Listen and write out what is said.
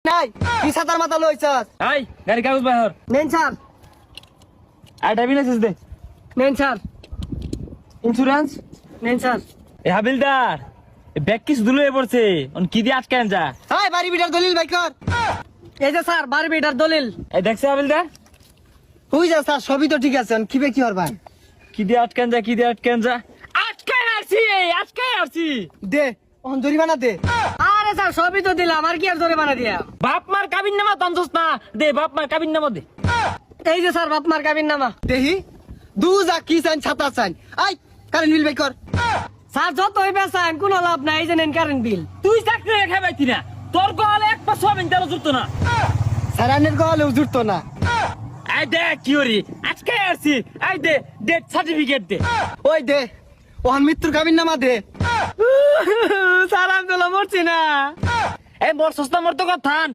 নাই কি ছাতার মাথা লইছস এই গাড়ি কাগজ বাহর নেন স্যার আর ড্রাইভিং লাইসেন্স দে নেন স্যার ইন্স্যুরেন্স নেন স্যার এ হাবিলদার ব্যাগ কিছু দুলে পড়ছে অন কি দিয়ে আটকান যা হাই বাড়ি বিটার দলিল ভাই কর এই যে স্যার বাড়ি বিটার দলিল এই দেখছে হাবিলদার হুই যা স্যার সবই তো ঠিক আছে কি বে কি হর ভাই কি দিয়ে আটকান যা কি দিয়ে আটকান যা আটকাই আসছি দে অন জরিমানা দে আরে স্যার সবই তো দিলাম আর কি আর জরিমানা দিয়া বাপ মার কাবিন নামা তঞ্চস না দে বাপ মার কাবিন নামা দে এই যে স্যার বাপ মার কাবিন নামা দেহি দু যা কি চান ছাতা চান আই কারেন্ট বিল ভাই কর স্যার যত হইবে চান কোনো লাভ নাই এই যে নেন কারেন্ট বিল তুই চাকরি রেখে পাইতি না তোর গলে এক পাঁচ হবেন তেরো জুড়তো না স্যার আনের গলে জুড়তো না এই দে কি হরি আটকাই আসছি এই দে ডেথ সার্টিফিকেট দে ওই দে ওহান মৃত্যুর কাবিন নামা দে স্যার আমি তো মরছি না এই মোর সস্তা মোর তো কথান